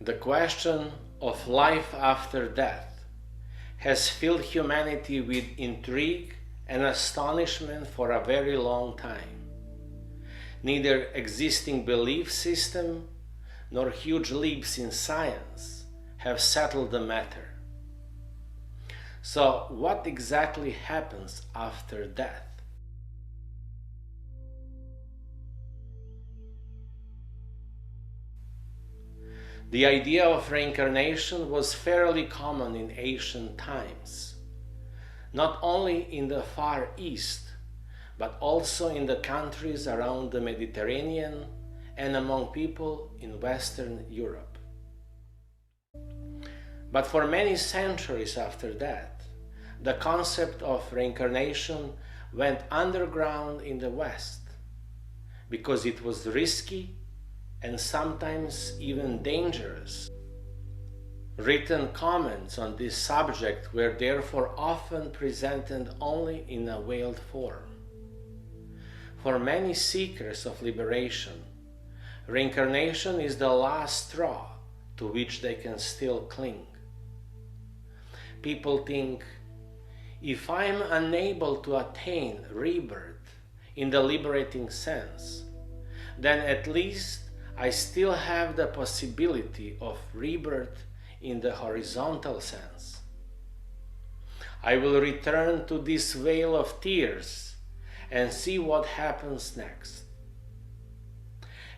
The question of life after death has filled humanity with intrigue and astonishment for a very long time. Neither existing belief system nor huge leaps in science have settled the matter. So, what exactly happens after death? The idea of reincarnation was fairly common in ancient times, not only in the Far East, but also in the countries around the Mediterranean and among people in Western Europe. But for many centuries after that, the concept of reincarnation went underground in the West because it was risky and sometimes even dangerous. Written comments on this subject were therefore often presented only in a veiled form. For many seekers of liberation, reincarnation is the last straw to which they can still cling. People think, if I am unable to attain rebirth in the liberating sense, then at least I still have the possibility of rebirth in the horizontal sense. I will return to this vale of tears and see what happens next.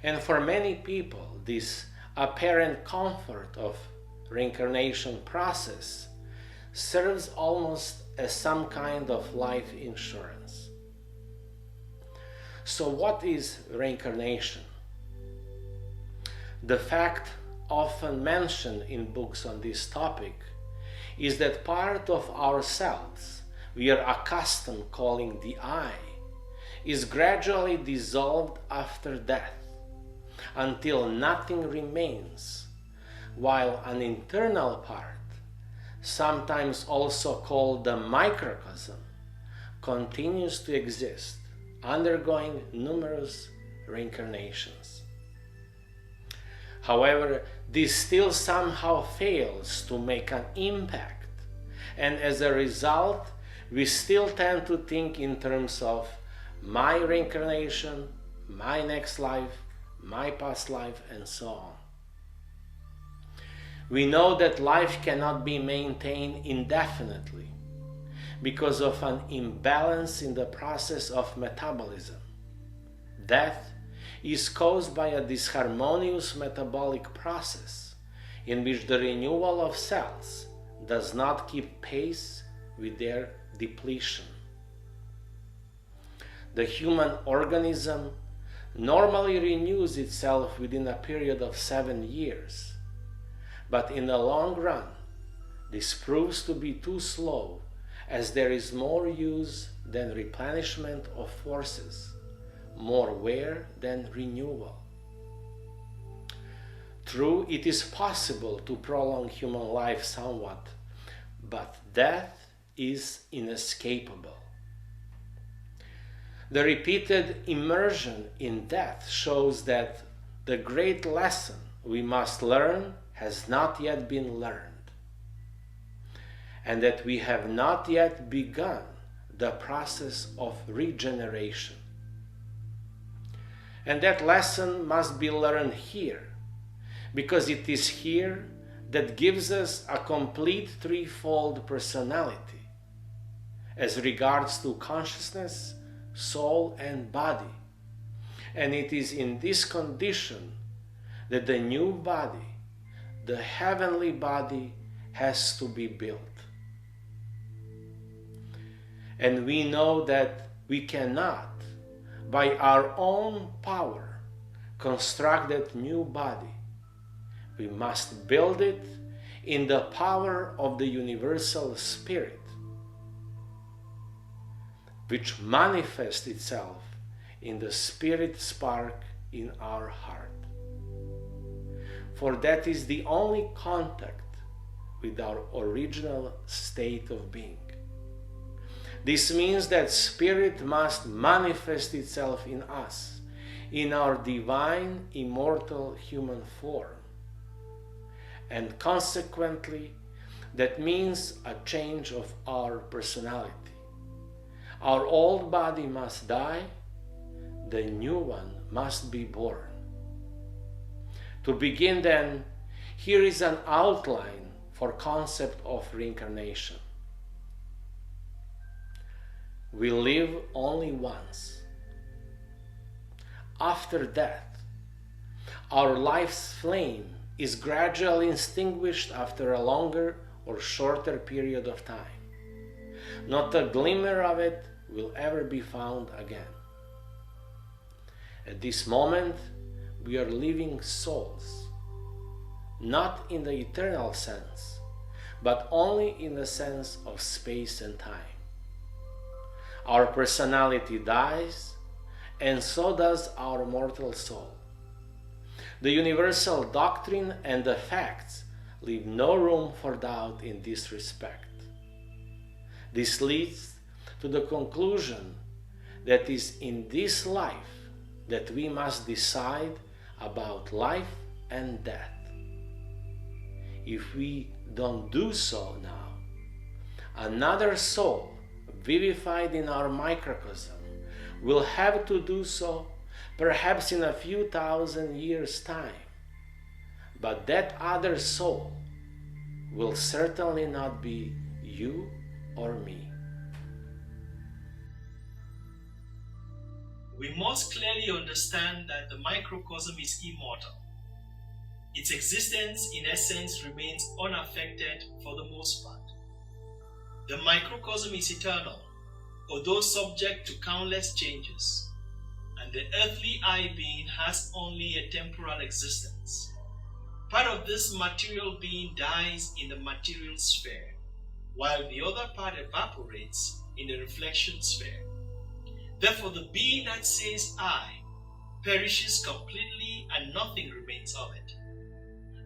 And for many people, this apparent comfort of reincarnation process serves almost as some kind of life insurance. So what is reincarnation? The fact often mentioned in books on this topic is that part of ourselves we are accustomed calling the I is gradually dissolved after death until nothing remains, while an internal part, sometimes also called the microcosm, continues to exist, undergoing numerous reincarnations. However, this still somehow fails to make an impact, and as a result, we still tend to think in terms of my reincarnation, my next life, my past life, and so on. We know that life cannot be maintained indefinitely because of an imbalance in the process of metabolism. Death is caused by a disharmonious metabolic process in which the renewal of cells does not keep pace with their depletion. The human organism normally renews itself within a period of 7 years, but in the long run, this proves to be too slow as there is more use than replenishment of forces, more wear than renewal. True, it is possible to prolong human life somewhat, but death is inescapable. The repeated immersion in death shows that the great lesson we must learn has not yet been learned, and that we have not yet begun the process of regeneration. And that lesson must be learned here, because it is here that gives us a complete threefold personality as regards to consciousness, soul, and body. And it is in this condition that the new body, the heavenly body, has to be built. And we know that we cannot, by our own power, construct that new body. We must build it in the power of the universal spirit, which manifests itself in the spirit spark in our heart. For that is the only contact with our original state of being. This means that spirit must manifest itself in us, in our divine, immortal human form. and consequently, that means a change of our personality. Our old body must die, the new one must be born. To begin then, here is an outline for concept of reincarnation. We live only once. After death, our life's flame is gradually extinguished after a longer or shorter period of time. Not a glimmer of it will ever be found again. At this moment, we are living souls, not in the eternal sense, but only in the sense of space and time. Our personality dies, and so does our mortal soul. The universal doctrine and the facts leave no room for doubt in this respect. This leads to the conclusion that it is in this life that we must decide about life and death. If we don't do so now, another soul vivified in our microcosm will have to do so perhaps in a few thousand years' time. But that other soul will certainly not be you or me. We must clearly understand that the microcosm is immortal. Its existence, in essence, remains unaffected for the most part. The microcosm is eternal, although subject to countless changes, and the earthly I being has only a temporal existence. Part of this material being dies in the material sphere, while the other part evaporates in the reflection sphere. Therefore, the being that says I perishes completely and nothing remains of it.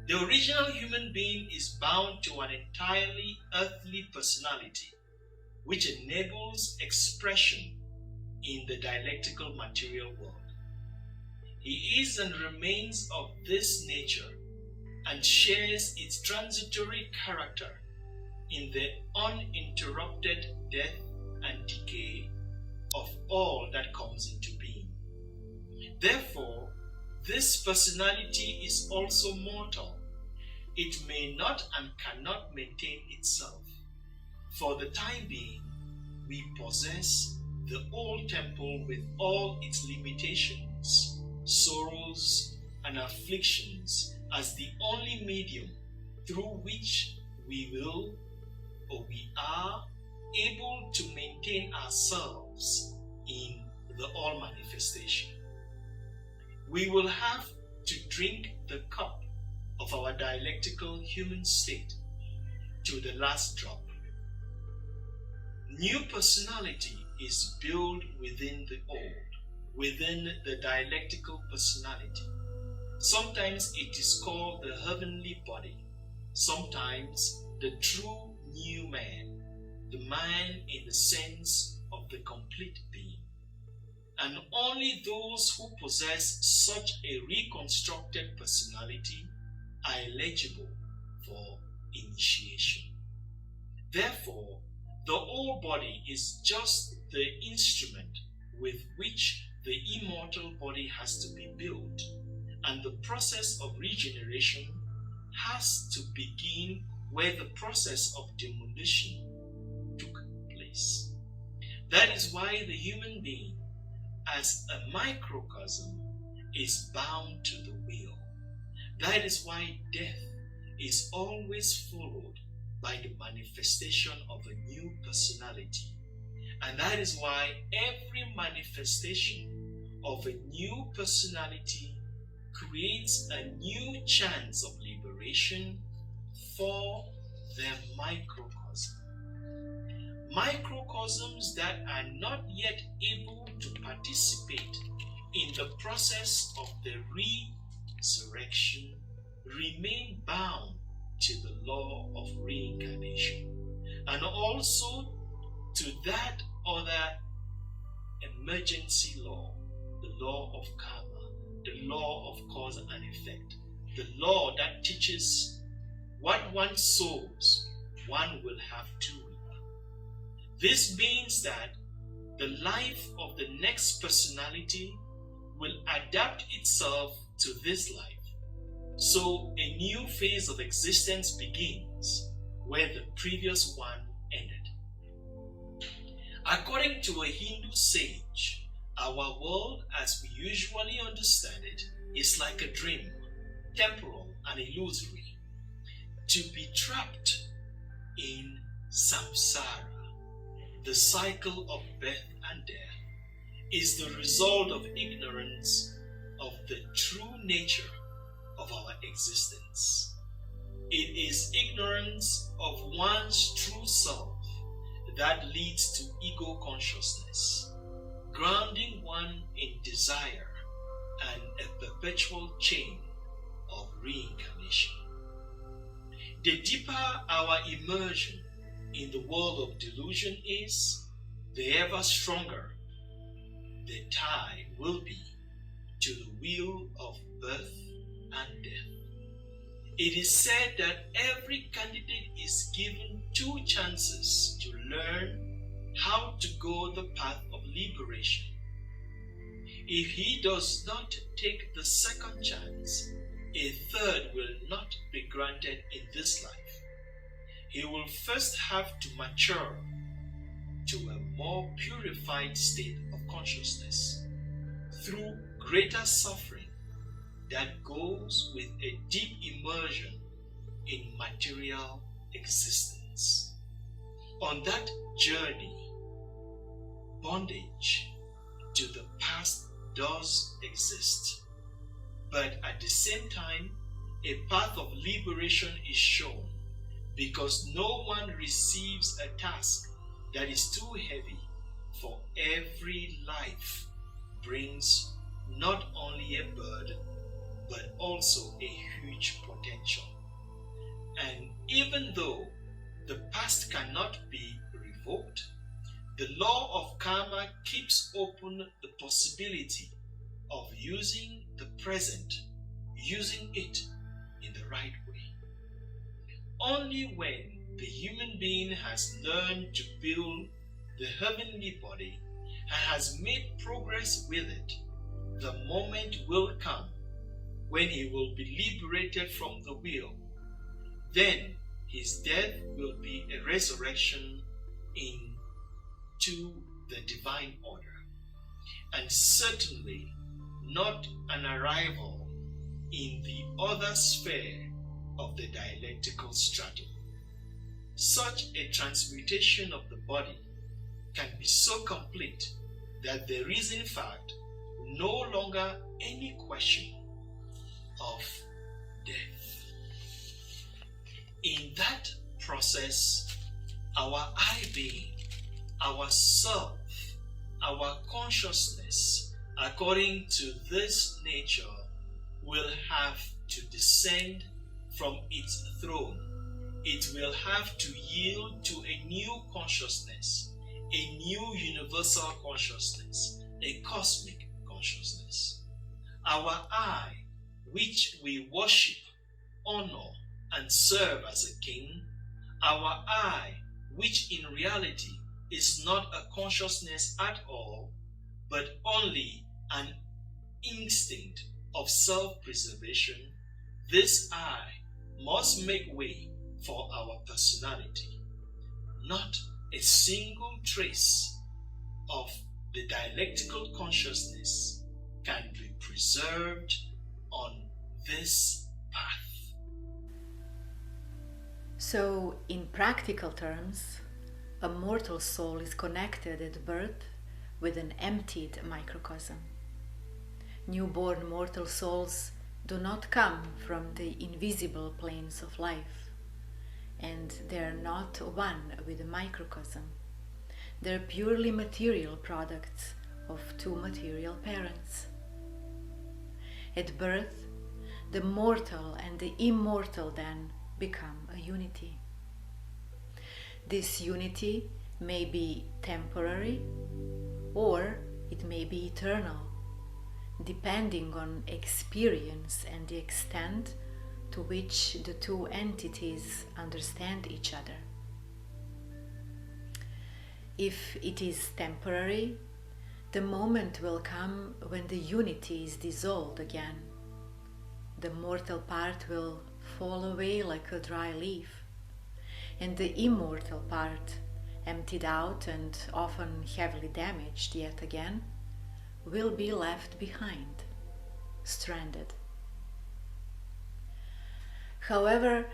The original human being is bound to an entirely earthly personality, which enables expression in the dialectical material world. He is and remains of this nature and shares its transitory character in the uninterrupted death and decay of all that comes into being. Therefore, this personality is also mortal. It may not and cannot maintain itself. For the time being, we possess the old temple with all its limitations, sorrows, and afflictions as the only medium through which we will or we are able to maintain ourselves in the all manifestation. We will have to drink the cup of our dialectical human state to the last drop. New personality is built within the old, within the dialectical personality. Sometimes it is called the heavenly body, sometimes the true new man, the man in the sense of the complete being. And only those who possess such a reconstructed personality are eligible for initiation. Therefore, the old body is just the instrument with which the immortal body has to be built, and the process of regeneration has to begin where the process of demolition took place. That is why the human being, as a microcosm, is bound to the wheel. That is why death is always followed by the manifestation of a new personality. And that is why every manifestation of a new personality creates a new chance of liberation for the microcosm. Microcosms that are not yet able to participate in the process of the resurrection remain bound to the law of reincarnation, and also to that other emergency law, the law of karma, the law of cause and effect, the law that teaches what one sows, one will have to reap. This means that the life of the next personality will adapt itself to this life. So a new phase of existence begins where the previous one ended. According to a Hindu sage, our world as we usually understand it is like a dream, temporal and illusory. To be trapped in samsara, the cycle of birth and death, is the result of ignorance of the true nature of our existence. It is ignorance of one's true self that leads to ego consciousness, grounding one in desire and a perpetual chain of reincarnation. The deeper our immersion in the world of delusion is, the ever stronger the tie will be to the wheel of birth and death. It is said that every candidate is given 2 chances to learn how to go the path of liberation. If he does not take the second chance, a third will not be granted in this life. He will first have to mature to a more purified state of consciousness through greater suffering that goes with a deep immersion in material existence. On that journey, bondage to the past does exist, but at the same time, a path of liberation is shown, because no one receives a task that is too heavy, for every life brings not only a burden, but also a huge potential. And even though the past cannot be revoked, the law of karma keeps open the possibility of using the present, using it in the right way. Only when the human being has learned to build the heavenly body and has made progress with it, the moment will come when he will be liberated from the wheel. Then his death will be a resurrection into the divine order, and certainly not an arrival in the other sphere of the dialectical stratum. Such a transmutation of the body can be so complete that there is in fact no longer any question of death. In that process, our I being, our self, our consciousness, according to this nature, will have to descend from its throne. It will have to yield to a new consciousness, a new universal consciousness, a cosmic consciousness. Our I, which we worship, honor, and serve as a king, our I, which in reality is not a consciousness at all, but only an instinct of self-preservation, this I must make way for our personality. Not a single trace of the dialectical consciousness can be preserved on this path. So, in practical terms, a mortal soul is connected at birth with an emptied microcosm. Newborn mortal souls do not come from the invisible planes of life, and they are not one with the microcosm. They are purely material products of 2 material parents. At birth, the mortal and the immortal then become a unity. This unity may be temporary or it may be eternal, depending on experience and the extent to which the two entities understand each other. If it is temporary, the moment will come when the unity is dissolved again. The mortal part will fall away like a dry leaf, and the immortal part, emptied out and often heavily damaged yet again, will be left behind, stranded. However,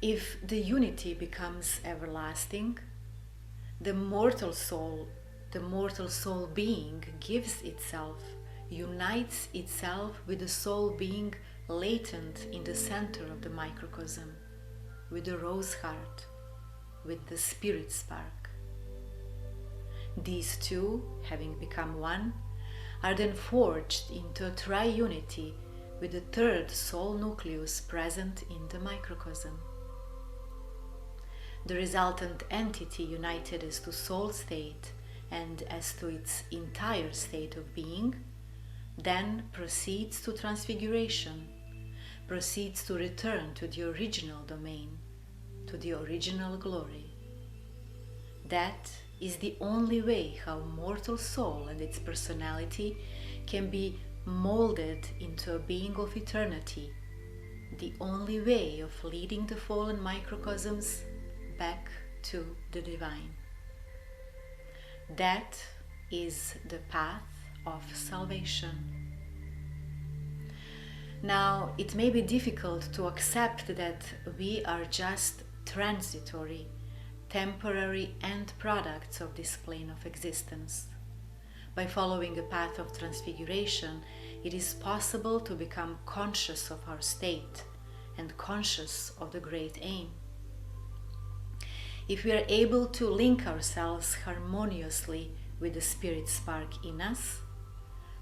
if the unity becomes everlasting, the mortal soul being gives itself, unites itself with the soul being latent in the center of the microcosm, with the rose heart, with the spirit spark. These two, having become one, are then forged into a triunity with the third soul nucleus present in the microcosm. The resultant entity, united as to soul state and as to its entire state of being, then proceeds to transfiguration, proceeds to return to the original domain, to the original glory. That is the only way how mortal soul and its personality can be molded into a being of eternity, the only way of leading the fallen microcosms back to the divine. That is the path of salvation. Now, it may be difficult to accept that we are just transitory, temporary end products of this plane of existence. By following a path of transfiguration, it is possible to become conscious of our state and conscious of the great aim. If we are able to link ourselves harmoniously with the spirit spark in us,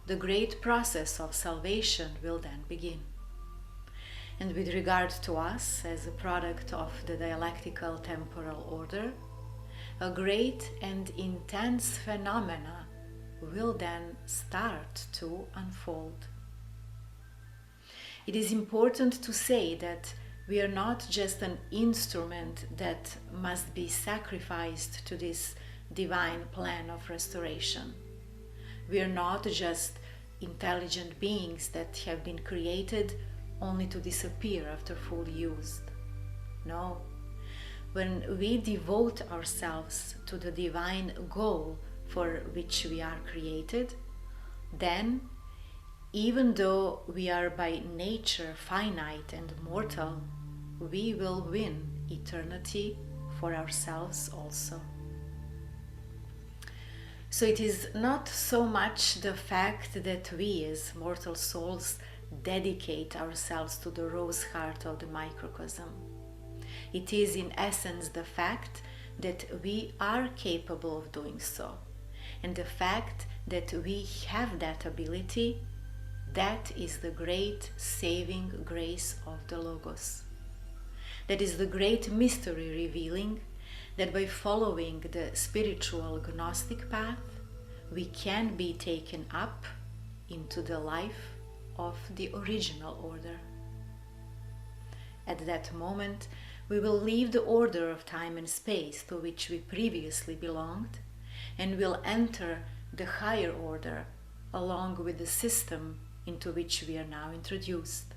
the great process of salvation will then begin. And with regard to us as a product of the dialectical temporal order, a great and intense phenomena will then start to unfold. It is important to say that we are not just an instrument that must be sacrificed to this divine plan of restoration. We are not just intelligent beings that have been created only to disappear after fully used. No. When we devote ourselves to the divine goal for which we are created, then, even though we are by nature finite and mortal, we will win eternity for ourselves also. So it is not so much the fact that we as mortal souls dedicate ourselves to the rose heart of the microcosm. It is in essence the fact that we are capable of doing so, and the fact that we have that ability, that is the great saving grace of the Logos. That is the great mystery revealing that by following the spiritual Gnostic path, we can be taken up into the life of the original order. At that moment, we will leave the order of time and space to which we previously belonged, and will enter the higher order along with the system into which we are now introduced.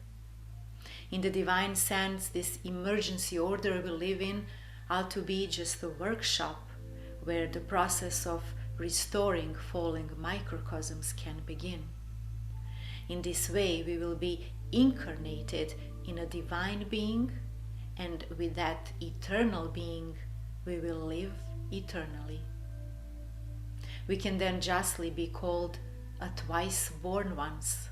In the divine sense, this emergency order we live in ought to be just a workshop where the process of restoring falling microcosms can begin. In this way, we will be incarnated in a divine being, and with that eternal being, we will live eternally. We can then justly be called a twice born ones,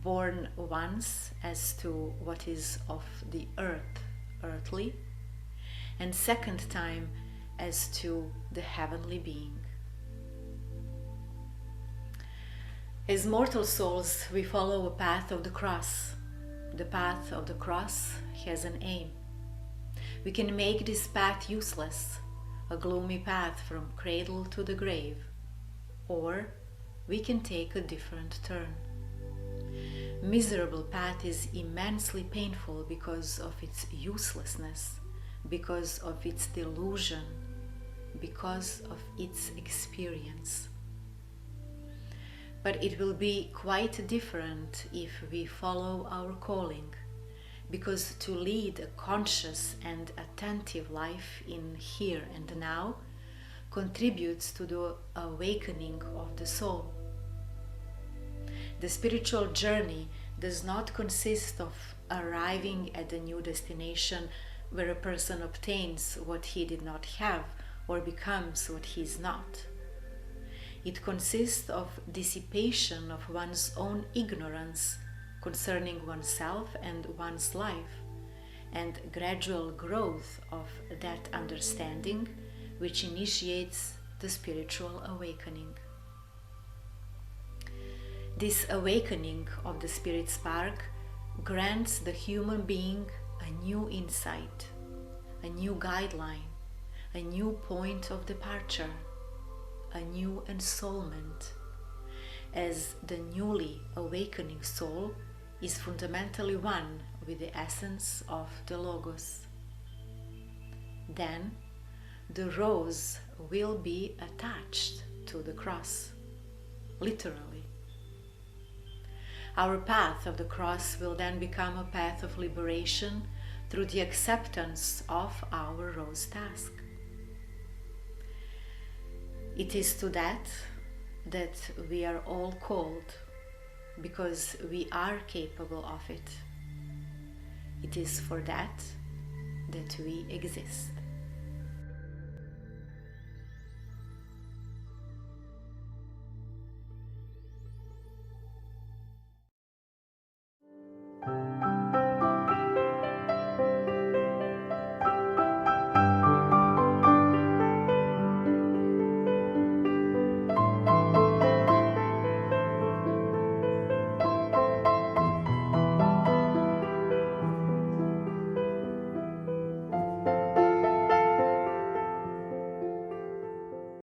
born once as to what is of the earth, earthly, and second time as to the heavenly being. As mortal souls, we follow a path of the cross. The path of the cross has an aim. We can make this path useless, a gloomy path from cradle to the grave, or we can take a different turn. miserable path is immensely painful because of its uselessness, because of its delusion, because of its experience. But it will be quite different if we follow our calling, because to lead a conscious and attentive life in here and now contributes to the awakening of the soul. The spiritual journey does not consist of arriving at a new destination where a person obtains what he did not have or becomes what he is not. It consists of dissipation of one's own ignorance concerning oneself and one's life, and gradual growth of that understanding which initiates the spiritual awakening. This awakening of the spirit spark grants the human being a new insight, a new guideline, a new point of departure, a new ensoulment, as the newly awakening soul is fundamentally one with the essence of the Logos. Then the rose will be attached to the cross, literally. Our path of the cross will then become a path of liberation through the acceptance of our rose task. It is to that we are all called, because we are capable of it. It is for that we exist.